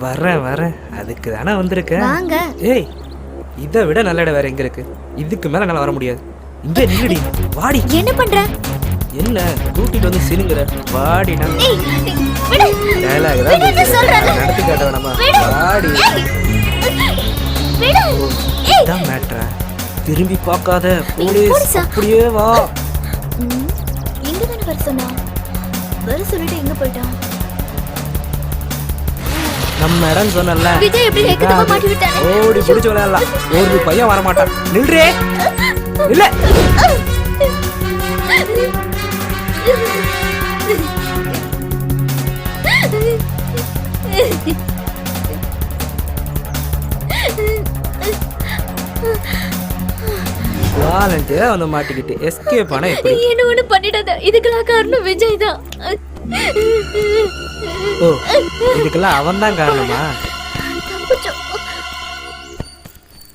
வரேன் அதுக்கு தானே வந்திருக்கேன். வாங்க. ஏய், இதை விட நல்ல இடம் வேற எங்க இருக்கு? இதுக்கு மேல என்னால வர முடியாது. இங்கே நில்லுடி, வாடி. என்ன பண்ற? என்ன கூட்டிட்டு வந்து சினுங்குற? வாடி. நான் ஏய், விடு. டயலாக் தான் விடுன்னு சொல்றேன். நடத்தி காட்ட வேணாமா? வாடி. விடு. ஏய், இதான் மேட்ரா. திரும்பி பார்க்காத. போலீஸ். போலீஸ் அப்படியே வா. எங்க தான வர சொன்னா? வர சொல்லிட்டு எங்க போயிட்டான்? நம்ம இடம் சொன்னல. விஜய் எப்படி ஏக்கத்தமா மாட்டி விட்டானே. ஓடி பிடிச்சு விளையாடலாம். ஒரு பையன் வர மாட்டான். நில்றே. இல்ல. வாலண்டியரா வந்து மாட்டிக்கிட்டு எஸ்கேப் ஆனா எப்படி? என்ன ஒண்ணு பண்ணிடாத. இதுக்கெல்லாம் காரணம் விஜய் தான். ஓ, இதுக்கெல்லாம் அவன் தான் காரணமா?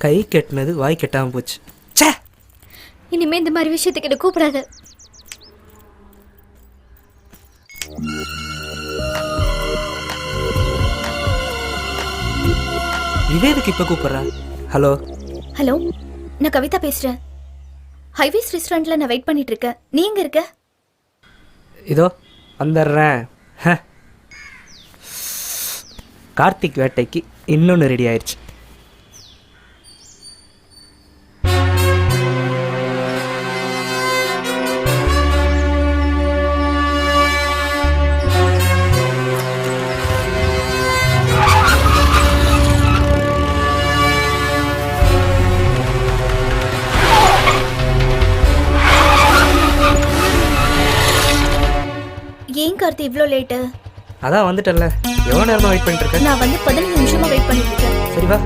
கை கெட்டினது வாய் கெட்டாம போச்சு. ச்சே, இனிமே இந்த மாதிரி விஷயத்துக்கு என்ன கூப்பிடாத. இவேதுக்கு இப்ப கூப்பிடுறா. ஹலோ ஹலோ, நான் கவிதா பேசுறேன். ஹைவேஸ் ரெஸ்டாரண்ட்ல நான் வெயிட் பண்ணிட்டு இருக்கேன். நீ எங்க இருக்க? இதோ வந்துடுறேன். கார்த்திக் வேட்டைக்கு இன்னொன்று ரெடி ஆயிடுச்சு. ஏன் கார்த்தி இவ்ளோ லேட்டு? அதான் வந்துட்டல. எவ்வளோ நேரமா வெயிட் பண்ணிட்டு இருக்க? நான் வந்து 15 நிமிஷமா வெயிட் பண்ணிட்டு இருக்கேன். சரி வா.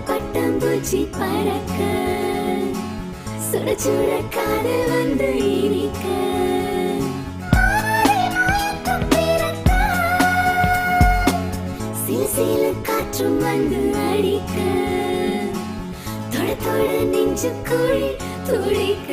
பட்டாம்பூச்சி பறக்க சுட சுட காதல் வந்து இனிக்க சில சில காற்றும் வந்து அடிக்க தொட தொட நெஞ்சு குழி துடிக்க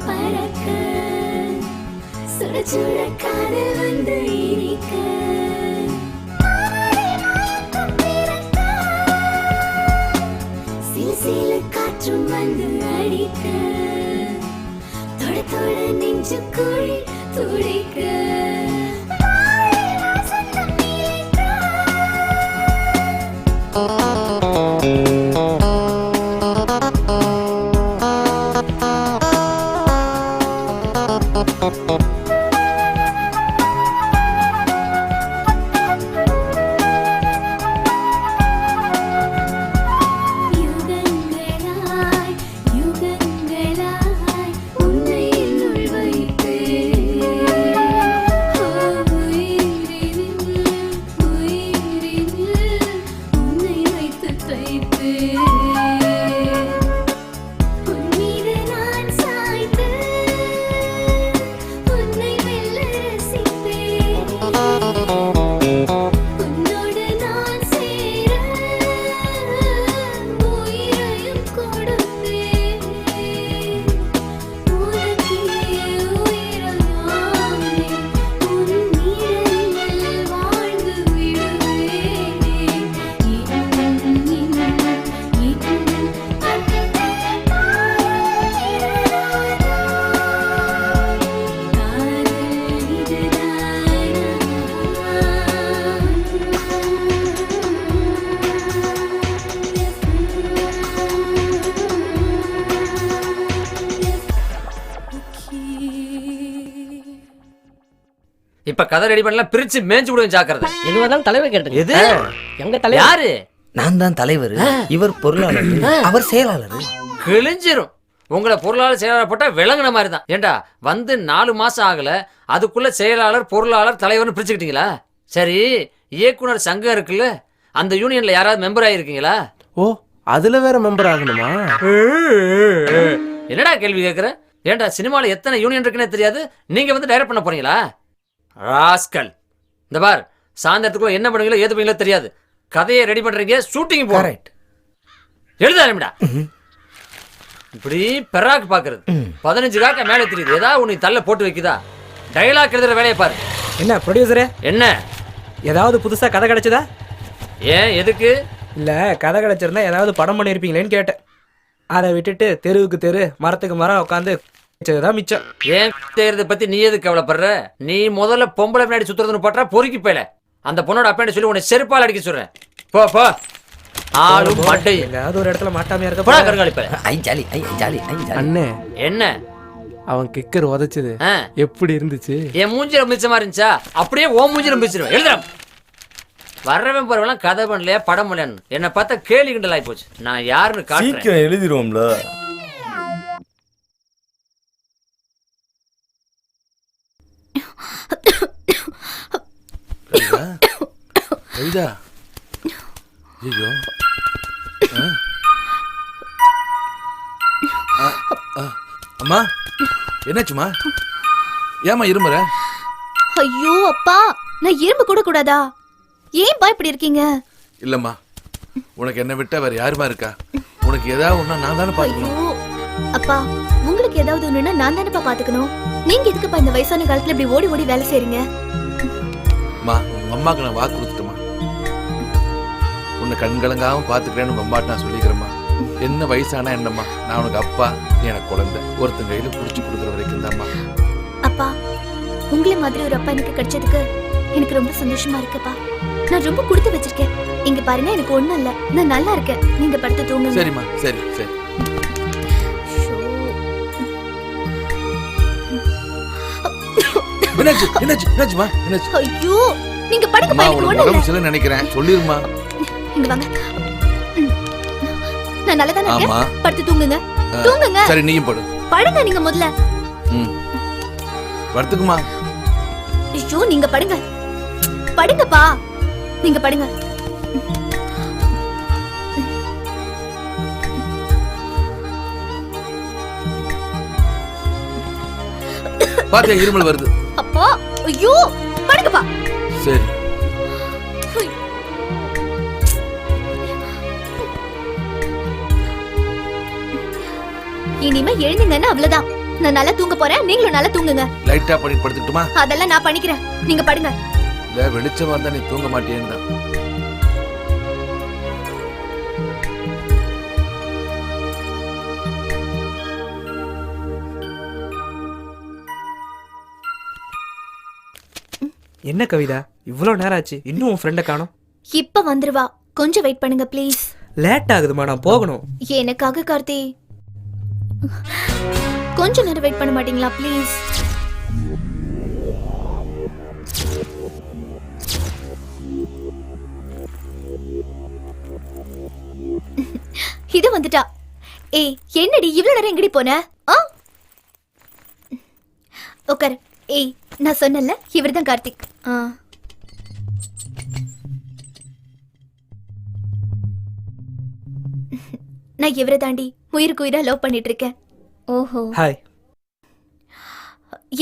பறக்க சுட சுட காதல் வந்து இனிக்க சில சில காற்றும் வந்து அடிக்க தொட தொட நெஞ்சு குழி துடிக்க இப்ப கதை ரெடி பண்ணலாம், பிரிச்சு மேய்ஞ்சு விடுவேன் ஜாக்கிரதை. எதுவாக இருந்தாலும் தலைவர் கேட்டுங்க. எது? எங்க தலைவர் யாரு? நான் தான் தலைவர், இவர் பொருளாளர், அவர் செயலாளர். கிழிஞ்சிரும். உங்களை பொருளாளர் செயலாளர் போட்டா விளங்குன மாதிரி தான். ஏண்டா வந்து 4 மாசம் ஆகல, அதுக்குள்ள செயலாளர் பொருளாளர் தலைவர்னு பிரிச்சுக்கிட்டீங்களா? சரி, இயக்குனர் சங்கம் இருக்குல்ல, அந்த யூனியன்ல யாராவது மெம்பர் ஆயிருக்கீங்களா? ஓ, அதுல வேற மெம்பர் ஆகணுமா? என்னடா கேள்வி கேட்குற? ஏன்டா சினிமாவில் எத்தனை யூனியன் இருக்குன்னே தெரியாது, நீங்க வந்து டைரக்ட் பண்ண போறீங்களா? ராஸ்கல். இந்த பார், சாயந்தரத்துக்குள்ள என்ன பண்ணுவீங்களோ ஏது பண்ணுவீங்களோ தெரியாது. கதையை ரெடி பண்றீங்க, ஷூட்டிங் போறேன். எழுதாருமிடா. இப்படி பெராக்கு பாக்குறது 15 காக்க மேலே தெரியுது. ஏதாவது உனக்கு தள்ள போட்டு வைக்குதா? டயலாக் எழுதுற வேலையை பாரு. என்ன ப்ரொடியூசரே, என்ன ஏதாவது புதுசா கதை கிடைச்சதா? ஏன், எதுக்கு? இல்ல, கதை கிடைச்சிருந்தா ஏதாவது படம் பண்ணியிருப்பீங்களேன்னு கேட்டேன். அதை விட்டுட்டு தெருவுக்கு தெரு மரத்துக்கு மரம் உட்காந்து தான் மிச்சம். ஏன் தேர்தலை பத்தி நீ எதுக்கு கவலைப்படுற? நீ முதல்ல பொம்பளை பின்னாடி சுத்துறதுன்னு போட்டா பொறுக்கி போயில. அந்த பொண்ணோட அப்பா சொல்லி உன்னை செருப்பால் அடிக்க சொல்றேன். போ போ. ஆளும் மட்டை எங்காவது ஒரு இடத்துல மாட்டாமையா இருக்க போடா கருங்காலிப்ப. ஐ ஜாலி, ஐ ஜாலி, ஐ ஜாலி. அண்ணே, என்ன அவன் கிக்கர் உதைச்சது ஆ, எப்படி இருந்துச்சு? என் மூஞ்சில மிச்சமா இருந்துச்சா? அப்படியே ஓ மூஞ்சில மிச்சிருவேன். எழுதுறேன். வர்றவன் போறவெல்லாம் கதை பண்ணலையா படம் பண்ணலையான்னு என்னை பார்த்தா கேலி கிண்டல் ஆகி போச்சு. நான் யாருன்னு காட்டுறேன். சீக்கிரம் எழுதிடுவோம்ல. கவிதா, ஐயோ, அம்மா என்னாச்சுமா? ஏமா இருமுற? ஐயோ அப்பா, நான் இரும்பு கூட கூடாதா? ஏன் பா இப்படி இருக்கீங்க? இல்லம்மா, உனக்கு என்ன விட்டா வேற யாருமா இருக்கா? உனக்கு ஏதாவது ஒண்ணா நான் தானே ஐயோ பாத்துக்கணும். அப்பா, உங்களுக்கு ஏதாவது ஒண்ணுன்னா நான் தானேப்பா பாத்துக்கணும். நீங்க எதுக்குப்பா இந்த வயசான காலத்துல இப்படி ஓடி ஓடி வேலை செய்றீங்க? அம்மா, உங்க அம்மாக்கு நான் வாக்கு கொடுத்துட்டேம்மா. உன்னை கண்கலங்காம பாத்துக்கிறேன்னு உங்க அம்மாட்ட நான் சொல்லிக்கிறேம்மா. என்ன வயசானா என்னம்மா, நான் உனக்கு அப்பா, நீ எனக்கு குழந்தை. ஒருத்தன் கையில புடிச்சு கொடுக்குற வரைக்கும் தான்மா. அப்பா, உங்களை மாதிரி ஒரு அப்பா எனக்கு கிடைச்சதுக்கு எனக்கு ரொம்ப சந்தோஷமா இருக்குப்பா. நான் ரொம்ப கொடுத்து வச்சிருக்கேன். இங்க பாருங்க, எனக்கு ஒண்ணும் இல்ல, நான் நல்லா இருக்கேன். நீங்க படுத்து தூங்குங்க. சரிம்மா, சரி சரி. என்னாச்சு என்னாச்சு என்னாச்சுமா? என்னாச்சு? ஐயோ, நீங்க படுங்கப்பா, அம்மா, எனக்கு உனக்கு ஒண்ணும் உடம்பு இல்ல. சரியில்லைன்னு நினைக்கிறேன். சொல்லிருமா. இங்க வாங்க. நான் நல்லா தானே இருக்கேன். ஆமா. படுத்து தூங்குங்க. தூங்குங்க. சரி, நீயும் படு. படுங்க நீங்க முதல்ல. படுத்துக்குமா. ஐயோ, நீங்க படுங்க. படுங்கப்பா, நீங்க படுங்க. பாத்தியா, இருமல் வருது. அப்பா, ஐயோ, படுங்கப்பா. சரி. இனிமே எழுந்தீங்கன்னா அவ்வளவுதான். நான் நல்லா தூங்க போறேன், நீங்களும் நல்லா தூங்குங்க. லைட்டா பண்ணி படுத்துக்கிட்டுமா? அதெல்லாம் நான் பண்ணிக்கிறேன், நீங்க படுங்க. இல்ல, வெளிச்சமா இருந்தா நீ தூங்க மாட்டேன்னு தான். என்ன கவிதா, இவ்வளவு நேரம் ஆச்சு, இன்னும் உன் ஃப்ரெண்டை காணோம்? இப்ப வந்துருவா, கொஞ்சம் வெயிட் பண்ணுங்க ப்ளீஸ். லேட் ஆகுதுமா, நான் போகணும். எனக்காக கார்த்தி, கொஞ்ச நேரம் வெயிட் பண்ண மாட்டீங்களா ப்ளீஸ்? இது வந்துட்டா. ஏய், என்னடி இவ்வளவு நேரம் எங்கடி போன? உட்கார். ஏய், நான் சொன்னல, இவர்தான் கார்த்திக். நான் இவரை தாண்டி உயிருக்கு உயிரா லவ் பண்ணிட்டு இருக்கேன். ஓஹோ, ஹாய்.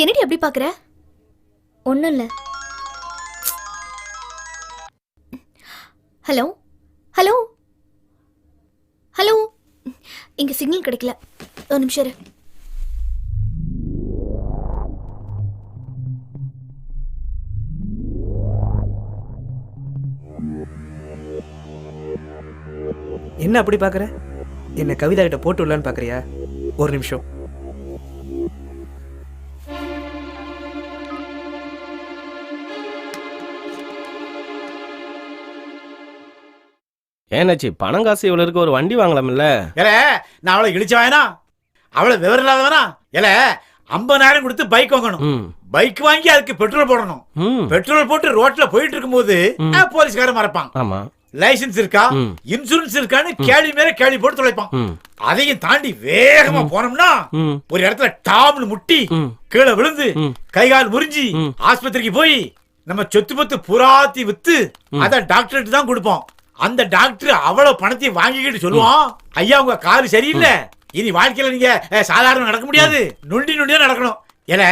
என்னடி அப்படி பாக்குற? ஒண்ணும் இல்ல. ஹலோ ஹலோ ஹலோ, இங்க சிக்னல் கிடைக்கல, ஒரு நிமிஷம் இரு. என்ன அப்படி பாக்குற? என்ன கவிதா கிட்ட போட்டு விடலான்னு பாக்குறியா? ஒரு நிமிஷம். ஏன்னாச்சு, பணம் காசு இவ்வளவு இருக்கு, ஒரு வண்டி வாங்கலாம்ல? ஏல, நான் அவளை இழிச்சு வாயனா? அவளை விவரம் இல்லாதவனா? ஏல, 50,000 கொடுத்து பைக் வாங்கணும். ம் பைக் வாங்கி அதுக்கு பெட்ரோல் போடணும். ம் பெட்ரோல் போட்டு ரோட்ல போயிட்டு இருக்கும்போது போலீஸ்காரன் மறப்பான். ஆமா லைசென்ஸ் இருக்கா ம். இன்சூரன்ஸ் இருக்கான்னு கேள்வி மேல கேள்வி போட்டு தொலைப்பான். ம் அதையும் தாண்டி வேகமா போனோம்னா ம் ஒரு இடத்துல டாம்னு முட்டி ம். கீழே விழுந்து ம். கை கால் முறிஞ்சி ம். ஆஸ்பத்திரிக்கு போய் நம்ம சொத்து பத்து புறாத்தி வித்து அத டாக்டர்கிட்ட தான் கொடுப்போம். அந்த டாக்டர் அவ்வளவு பணத்தையும் வாங்கிக்கிட்டு சொல்லுவான், ஐயா உங்க கால் சரியில்லை, இனி வாழ்க்கையில நீங்க சாதாரண நடக்க முடியாது, நொண்டி நொண்டியா நடக்கணும். ஏல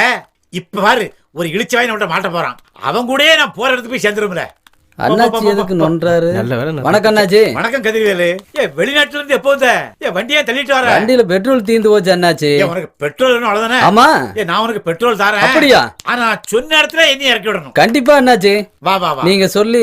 இப்ப பாரு ஒரு இழிச்சவாய் நம்மகிட்ட மாட்ட போறான். அவன் கூடயே நான் போற இடத்துக்கு போய் சேர்ந்துரும்ல. அண்ணாச்சி எதுக்கு நொன்றாரு? நல்ல வேலை வணக்கம் அண்ணாச்சி. வணக்கம் கதிர்வேலு. வெளிநாட்டுல இருந்து எப்போ வந்த? வண்டியே தள்ளிட்டு வர. வண்டியில பெட்ரோல் தீந்து போச்சு அண்ணாச்சி. உனக்கு பெட்ரோல் வேணும் அவ்வளவுதானே? ஆமா. நான் உனக்கு பெட்ரோல் தரேன். அப்படியா? ஆனா சொன்ன இடத்துல என்னைய இறக்கி விடணும். கண்டிப்பா அண்ணாச்சி. வா வா வா. நீங்க சொல்லி